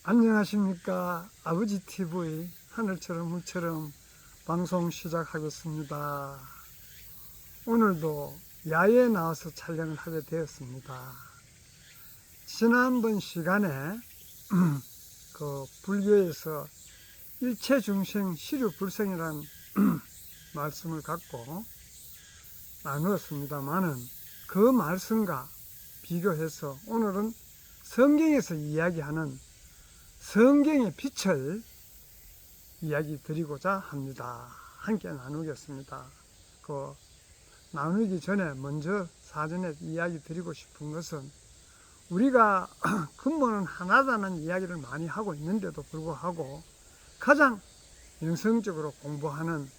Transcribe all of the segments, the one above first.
안녕하십니까. 아버지 TV 하늘처럼 물처럼 방송 시작하겠습니다. 오늘도 야외에 나와서 촬영을 하게 되었습니다. 지난번 시간에 불교에서 일체중생 시류불생이라는 말씀을 갖고 나누었습니다만은 그 말씀과 비교해서 오늘은 성경에서 이야기하는 성경의 빛을 이야기 드리고자 합니다. 함께 나누겠습니다. 나누기 전에 먼저 사전에 이야기 드리고 싶은 것은 우리가 근본은 하나다는 이야기를 많이 하고 있는데도 불구하고 가장 영성적으로 공부하는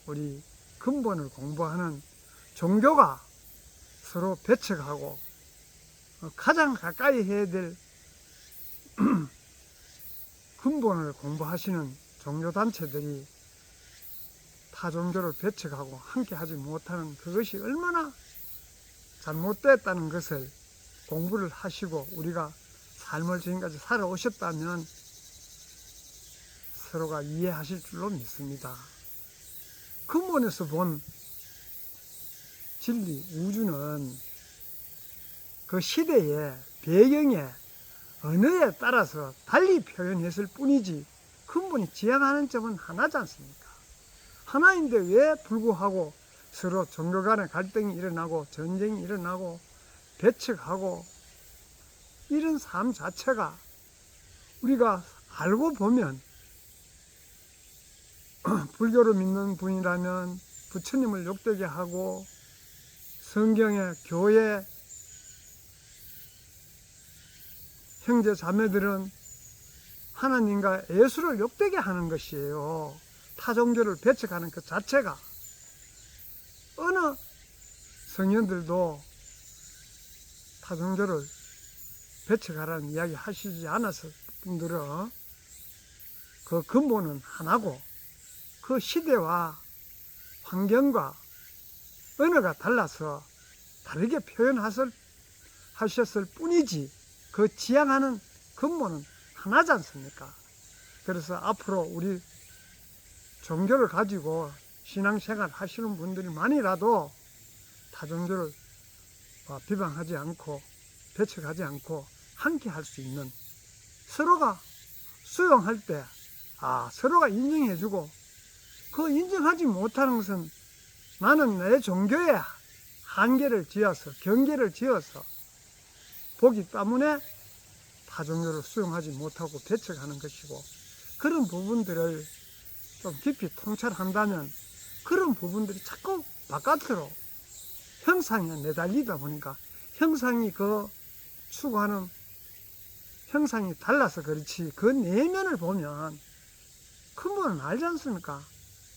우리 근본을 공부하는 종교가 서로 배척하고 가장 가까이 해야 될 근본을 공부하시는 종교단체들이 타종교를 배척하고 함께하지 못하는 그것이 얼마나 잘못됐다는 것을 공부를 하시고 우리가 삶을 지금까지 살아오셨다면 서로가 이해하실 줄로 믿습니다. 근본에서 본 진리, 우주는 그 시대의 배경에 언어에 따라서 달리 표현했을 뿐이지 근본이 지향하는 점은 하나지 않습니까? 하나인데 왜 불구하고 서로 종교 간의 갈등이 일어나고 전쟁이 일어나고 배척하고 이런 삶 자체가 우리가 알고 보면 불교를 믿는 분이라면 부처님을 욕되게 하고 성경의 교회 형제 자매들은 하나님과 예수를 욕되게 하는 것이에요. 타종교를 배척하는 그 자체가 어느 성현들도 타종교를 배척하라는 이야기 하시지 않았을 분들은 그 근본은 하나고 그 시대와 환경과 언어가 달라서 다르게 표현하셨을 뿐이지 그 지향하는 근본은 하나지 않습니까? 그래서 앞으로 우리 종교를 가지고 신앙생활 하시는 분들이 만이라도 타종교를 비방하지 않고 배척하지 않고 함께 할 수 있는 서로가 수용할 때 서로가 인정해주고 그 인정하지 못하는 것은 나는 내 종교에 한계를 지어서 경계를 지어서 보기 때문에 타종교를 수용하지 못하고 배척하는 것이고 그런 부분들을 좀 깊이 통찰한다면 그런 부분들이 자꾸 바깥으로 형상에 내달리다 보니까 형상이 추구하는 형상이 달라서 그렇지 그 내면을 보면 근본은 알지 않습니까?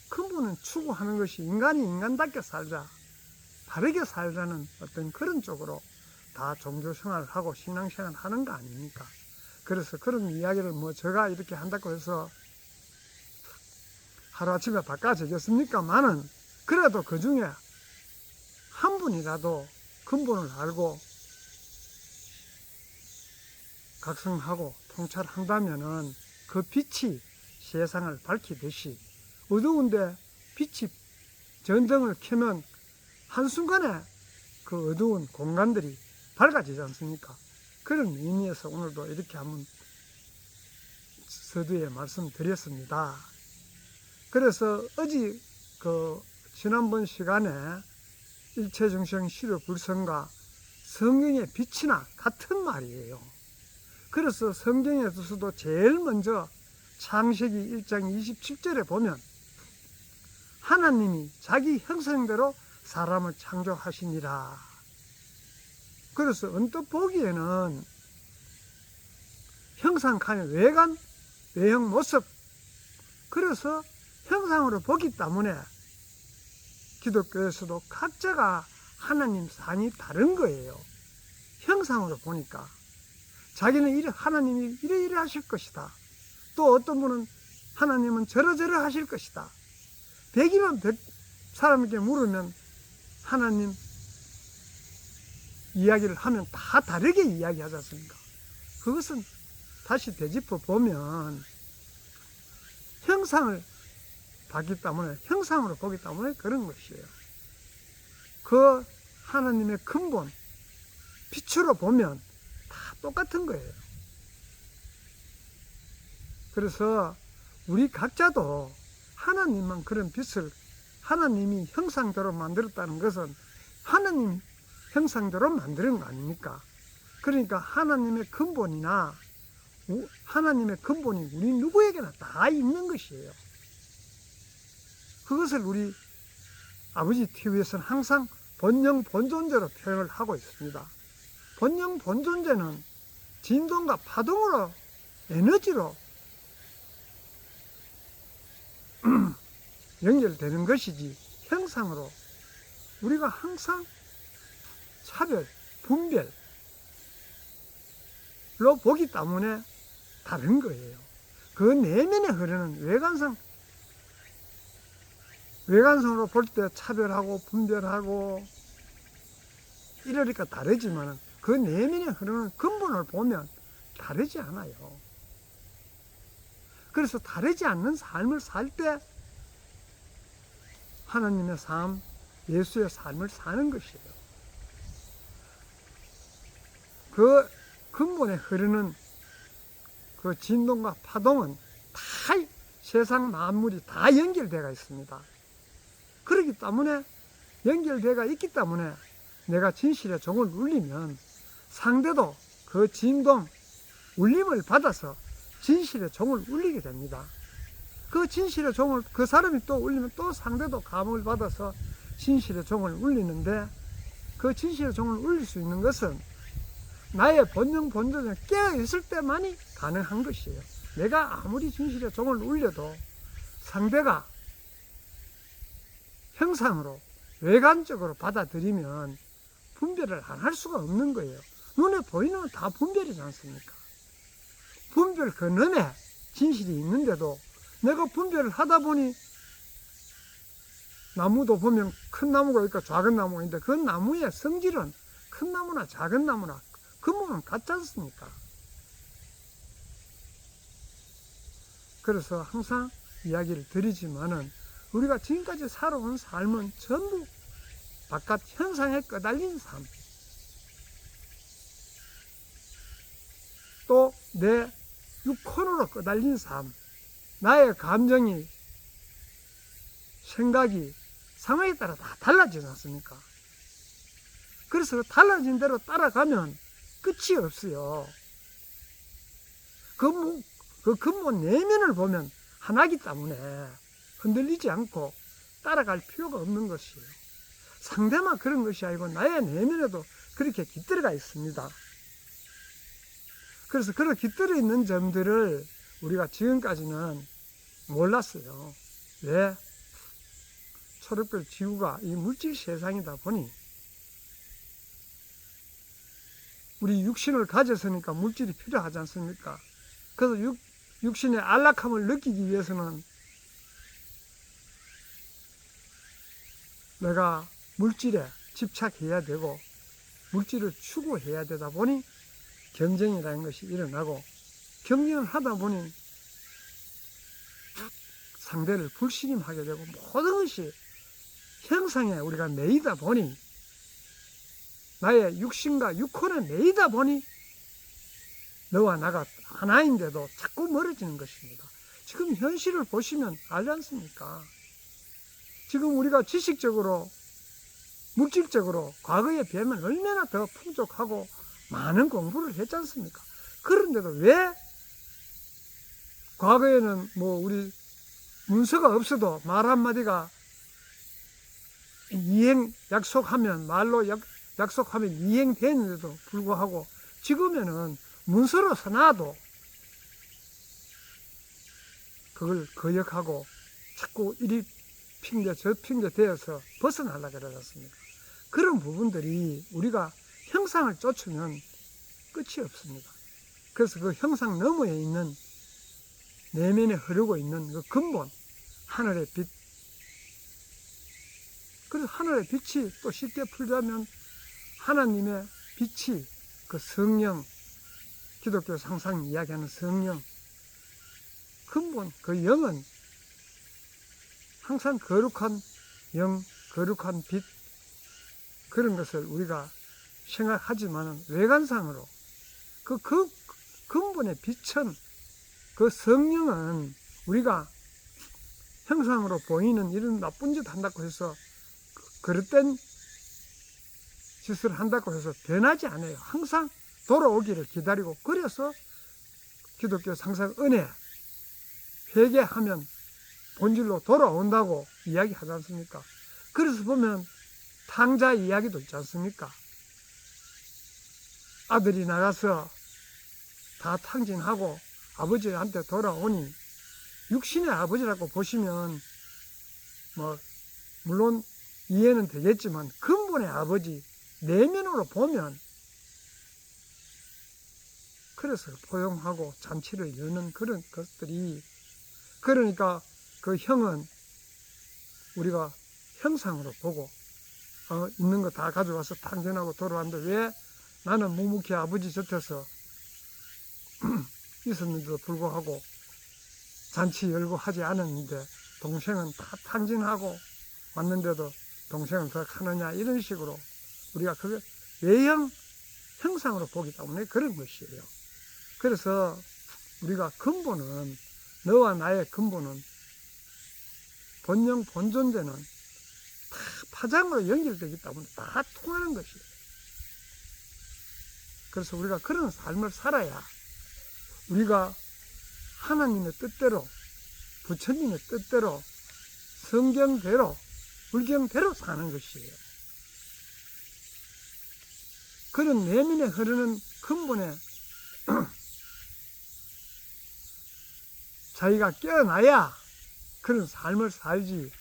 근본은 추구하는 것이 인간이 인간답게 살자 바르게 살자는 어떤 그런 쪽으로 다 종교생활을 하고 신앙생활을 하는 거 아닙니까? 그래서 그런 이야기를 제가 이렇게 한다고 해서 하루아침에 바꿔지겠습니까만은 그래도 그 중에 한 분이라도 근본을 알고 각성하고 통찰한다면은 그 빛이 세상을 밝히듯이 어두운데 빛이 전등을 켜면 한순간에 그 어두운 공간들이 밝아지지 않습니까? 그런 의미에서 오늘도 이렇게 한번 서두에 말씀드렸습니다. 그래서 지난번 시간에 일체중생 시류불생과 성경의 빛이나 같은 말이에요. 그래서 성경에서도 제일 먼저 창세기 1장 27절에 보면 하나님이 자기 형상대로 사람을 창조하시니라. 그래서 언뜻 보기에는 형상칸의 외관, 외형, 모습 그래서 형상으로 보기 때문에 기독교에서도 각자가 하나님 상이 다른 거예요. 형상으로 보니까 자기는 하나님이 이래 하실 것이다. 또 어떤 분은 하나님은 저러저러 하실 것이다. 100이면 100 사람에게 물으면 하나님 이야기를 하면 다 다르게 이야기하지 않습니까? 그것은 다시 되짚어 보면 형상을 봤기 때문에, 형상으로 보기 때문에 그런 것이에요. 그 하나님의 근본, 빛으로 보면 다 똑같은 거예요. 그래서 우리 각자도 하나님만 그런 빛을 하나님이 형상대로 만들었다는 것은 하나님 형상대로 만드는 거 아닙니까? 그러니까 하나님의 근본이 우리 누구에게나 다 있는 것이에요. 그것을 우리 아버지 TV에서는 항상 본영 본존재로 표현을 하고 있습니다. 본영 본존재는 진동과 파동으로, 에너지로 연결되는 것이지 형상으로 우리가 항상 차별, 분별로 보기 때문에 다른 거예요. 그 내면에 흐르는 외관성으로 볼 때 차별하고 분별하고 이러니까 다르지만 그 내면에 흐르는 근본을 보면 다르지 않아요. 그래서 다르지 않는 삶을 살 때 하나님의 삶, 예수의 삶을 사는 것이에요. 그 근본에 흐르는 그 진동과 파동은 다 세상 만물이 다 연결되어 있습니다. 그렇기 때문에 연결되어 있기 때문에 내가 진실의 종을 울리면 상대도 그 진동, 울림을 받아서 진실의 종을 울리게 됩니다. 그 진실의 종을 그 사람이 또 울리면 또 상대도 감을 받아서 진실의 종을 울리는데, 그 진실의 종을 울릴 수 있는 것은 나의 본능 본존에 깨어있을 때만이 가능한 것이에요. 내가 아무리 진실의 종을 울려도 상대가 형상으로 외관적으로 받아들이면 분별을 안 할 수가 없는 거예요. 눈에 보이는 건 다 분별이지 않습니까? 분별 그 너머에 진실이 있는데도 내가 분별을 하다 보니 나무도 보면 큰 나무가 있고 작은 나무가 있는데 그 나무의 성질은 큰 나무나 작은 나무나 근본은 같지 않습니까? 그래서 항상 이야기를 드리지만은 우리가 지금까지 살아온 삶은 전부 바깥 현상에 끄달린 삶, 또 내 육혼으로 끄달린 삶, 나의 감정이, 생각이 상황에 따라 다 달라지지 않습니까? 그래서 달라진 대로 따라가면 끝이 없어요. 그 근본 내면을 보면 하나이기 때문에 흔들리지 않고 따라갈 필요가 없는 것이에요. 상대만 그런 것이 아니고 나의 내면에도 그렇게 깃들어가 있습니다. 그래서 그런 깃들어 있는 점들을 우리가 지금까지는 몰랐어요. 왜? 초록별 지구가 이 물질 세상이다 보니 우리 육신을 가졌으니까 물질이 필요하지 않습니까? 그래서 육신의 안락함을 느끼기 위해서는 내가 물질에 집착해야 되고 물질을 추구해야 되다 보니 경쟁이라는 것이 일어나고, 경쟁을 하다 보니 상대를 불신임하게 되고, 모든 것이 형상에 우리가 매이다 보니, 나의 육신과 육혼에 매이다 보니 너와 나가 하나인데도 자꾸 멀어지는 것입니다. 지금 현실을 보시면 알지 않습니까? 지금 우리가 지식적으로, 물질적으로 과거에 비하면 얼마나 더 풍족하고 많은 공부를 했지 않습니까? 그런데도 왜 과거에는 우리 문서가 없어도 말 한마디가 약속하면, 말로 약속하면 이행되는데도 불구하고 지금에는 문서로 써놔도 그걸 거역하고 자꾸 이리 핑계 저 핑계 대어서 벗어나려고 그러지 않습니까? 그런 부분들이 우리가 형상을 쫓으면 끝이 없습니다. 그래서 그 형상 너머에 있는 내면에 흐르고 있는 그 근본, 하늘의 빛, 그래서 하늘의 빛이 또 쉽게 풀자면 하나님의 빛이 그 성령, 기독교에서 항상 이야기하는 성령, 근본 그 영은 항상 거룩한 영, 거룩한 빛, 그런 것을 우리가 생각하지만 외관상으로 그 근본의 빛은, 그 성령은 우리가 형상으로 보이는 이런 나쁜 짓 한다고 해서, 그릇된 짓을 한다고 해서 변하지 않아요. 항상 돌아오기를 기다리고, 그래서 기독교에서 항상 은혜, 회개하면 본질로 돌아온다고 이야기하지 않습니까? 그래서 보면 탕자 이야기도 있지 않습니까? 아들이 나가서 다 탕진하고 아버지한테 돌아오니, 육신의 아버지라고 보시면 뭐 물론 이해는 되겠지만, 근본의 아버지, 내면으로 보면, 그래서 포용하고 잔치를 여는 그런 것들이, 그러니까 그 형은 우리가 형상으로 보고 있는 거 다 가져와서 탕진하고 돌아왔는데, 왜 나는 묵묵히 아버지 곁에서 있었는데도 불구하고 잔치 열고 하지 않았는데 동생은 다 탕진하고 왔는데도 동생은 더 하느냐, 이런 식으로 우리가 그게 외형, 형상으로 보기 때문에 그런 것이에요. 그래서 우리가 근본은, 너와 나의 근본은, 본영, 본존재는 다 파장으로 연결되기 때문에 다 통하는 것이에요. 그래서 우리가 그런 삶을 살아야 우리가 하나님의 뜻대로, 부처님의 뜻대로, 성경대로, 불경대로 사는 것이에요. 그런 내면에 흐르는 근본에 자기가 깨어나야 그런 삶을 살지,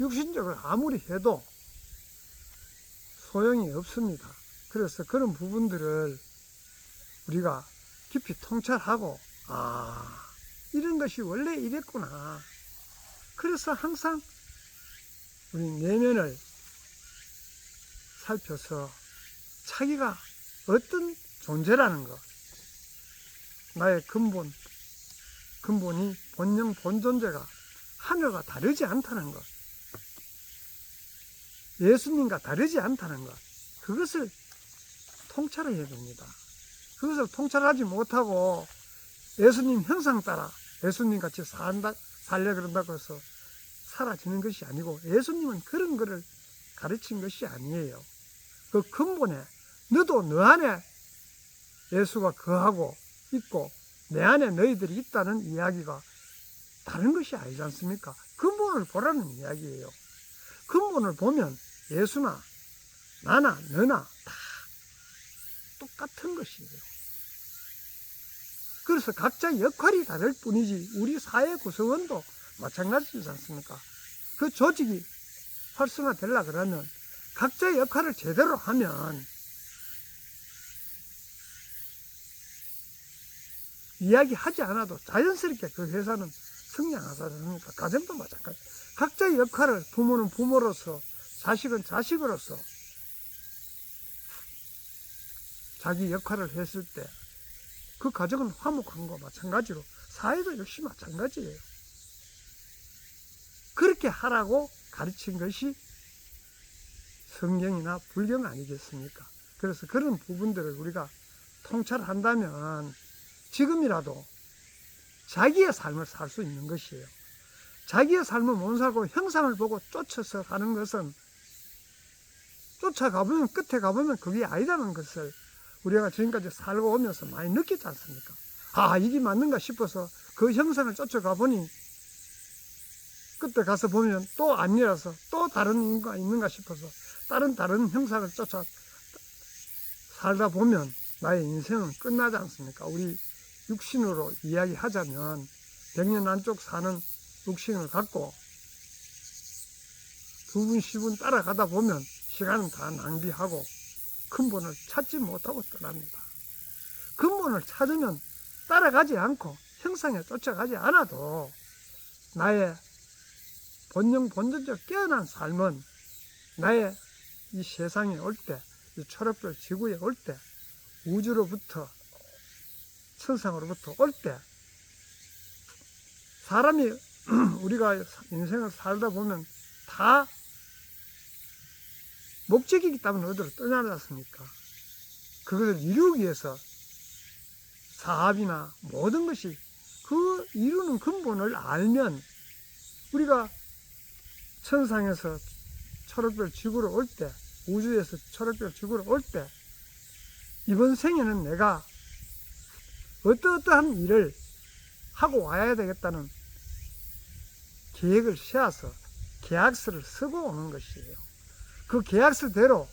육신적으로 아무리 해도 소용이 없습니다. 그래서 그런 부분들을 우리가 깊이 통찰하고, 이런 것이 원래 이랬구나. 그래서 항상 우리 내면을 살펴서 자기가 어떤 존재라는 것, 나의 근본이, 본영, 본존재가 하늘과 다르지 않다는 것, 예수님과 다르지 않다는 것, 그것을 통찰해야 됩니다. 그것을 통찰하지 못하고 예수님 형상 따라 예수님 같이 살려 그런다고 해서 사라지는 것이 아니고, 예수님은 그런 것을 가르친 것이 아니에요. 그 근본에, 너도 너 안에 예수가 거하고 있고 내 안에 너희들이 있다는 이야기가 다른 것이 아니지 않습니까? 근본을 보라는 이야기예요. 근본을 보면 예수나 나나 너나 다 똑같은 것이에요. 그래서 각자 역할이 다를 뿐이지, 우리 사회 구성원도 마찬가지지 않습니까? 그 조직이 활성화되려 그러면 각자의 역할을 제대로 하면 이야기하지 않아도 자연스럽게 그 회사는 성장하지 않습니까? 가정도 마찬가지. 각자의 역할을, 부모는 부모로서, 자식은 자식으로서 자기 역할을 했을 때 그 가정은 화목한 거 마찬가지로 사회도 역시 마찬가지예요. 그렇게 하라고 가르친 것이 성경이나 불경 아니겠습니까? 그래서 그런 부분들을 우리가 통찰한다면 지금이라도 자기의 삶을 살 수 있는 것이에요. 자기의 삶을 못 살고 형상을 보고 쫓아서 가는 것은, 쫓아가보면, 끝에 가보면 그게 아니라는 것을 우리가 지금까지 살고 오면서 많이 느끼지 않습니까? 이게 맞는가 싶어서 그 형상을 쫓아가 보니 그때 가서 보면 또 아니라서 또 다른 이유가 있는가 싶어서 다른 형상을 쫓아 살다 보면 나의 인생은 끝나지 않습니까? 우리 육신으로 이야기하자면 100년 안쪽 사는 육신을 갖고 2분, 10분 따라가다 보면 시간은 다 낭비하고 근본을 찾지 못하고 떠납니다. 근본을 찾으면 따라가지 않고 형상에 쫓아가지 않아도 나의 본영, 본전적 깨어난 삶은 나의 이 세상에 올 때, 이 초록별 지구에 올 때 우주로부터 천상으로부터 올 때, 사람이 우리가 인생을 살다 보면 다 목적이기 때문에 어디로 떠나지 않습니까? 그것을 이루기 위해서 사업이나 모든 것이 그 이루는 근본을 알면, 우리가 천상에서 초록별 지구로 올 때, 우주에서 초록별 지구로 올 때, 이번 생에는 내가 어떠한 일을 하고 와야 되겠다는 계획을 세워서 계약서를 쓰고 오는 것이에요. 그 계약서대로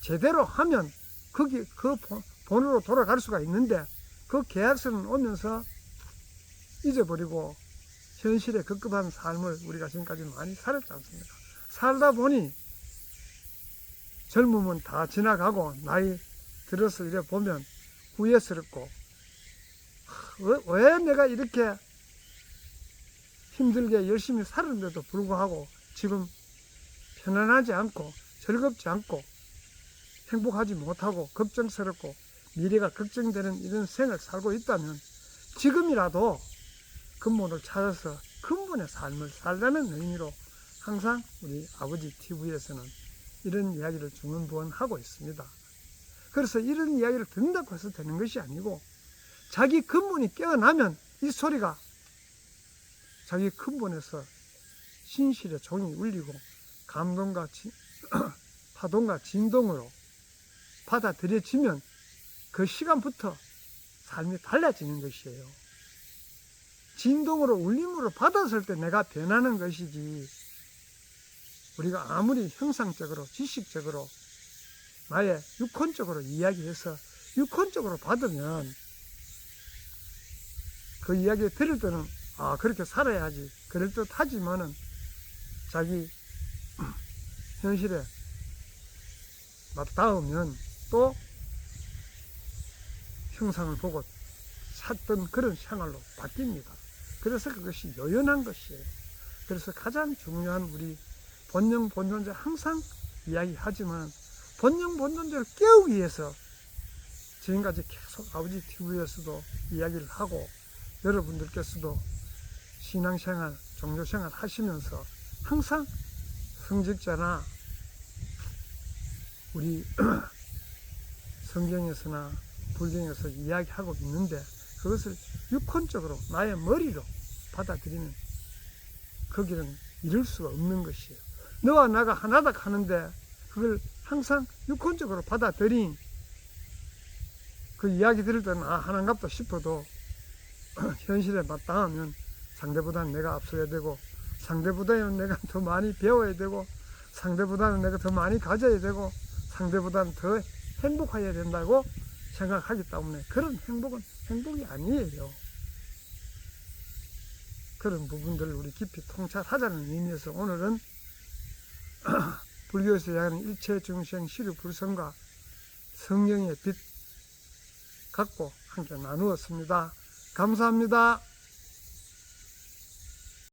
제대로 하면 거기 그 본으로 돌아갈 수가 있는데, 그 계약서는 오면서 잊어버리고 현실에 급급한 삶을 우리가 지금까지 많이 살았지 않습니까? 살다 보니 젊음은 다 지나가고 나이 들어서 이래 보면 후회스럽고, 왜 내가 이렇게 힘들게 열심히 살았는데도 불구하고 지금 편안하지 않고 즐겁지 않고 행복하지 못하고 걱정스럽고 미래가 걱정되는 이런 생을 살고 있다면, 지금이라도 근본을 찾아서 근본의 삶을 살자는 의미로 항상 우리 아버지 TV에서는 이런 이야기를 중언부언하고 있습니다. 그래서 이런 이야기를 듣는다고 해서 되는 것이 아니고, 자기 근본이 깨어나면 이 소리가 자기 근본에서 신실의 종이 울리고 감동과 파동과 진동으로 받아들여지면 그 시간부터 삶이 달라지는 것이에요. 진동으로 울림으로 받았을 때 내가 변하는 것이지, 우리가 아무리 형상적으로 지식적으로 나의 육혼적으로 이야기해서 육혼적으로 받으면 그 이야기 들을 때는 그렇게 살아야지 그럴듯하지만은 자기 현실에 맞닿으면 또 형상을 보고 찾던 그런 생활로 바뀝니다. 그래서 그것이 요연한 것이에요. 그래서 가장 중요한 우리 본영 본존재 항상 이야기하지만, 본영 본존재를 깨우기 위해서 지금까지 계속 아버지 TV에서도 이야기를 하고, 여러분들께서도 신앙생활, 종교생활 하시면서 항상 성직자나 우리 성경에서나 불경에서 이야기하고 있는데, 그것을 육혼적으로 나의 머리로 받아들이면 거기는 이룰 수가 없는 것이에요. 너와 나가 하나다 하는데 그걸 항상 육혼적으로 받아들이니 그 이야기 들을 때는 하나인갑다 싶어도 현실에 맞닿으면 상대보다는 내가 앞서야 되고, 상대보다는 내가 더 많이 배워야 되고, 상대보다는 내가 더 많이 가져야 되고, 상대보다는 더 행복해야 된다고 생각하기 때문에 그런 행복은 행복이 아니에요. 그런 부분들을 우리 깊이 통찰하자는 의미에서 오늘은 불교에서 이야기하는 일체중생 시류불성과 성령의 빛 갖고 함께 나누었습니다. 감사합니다.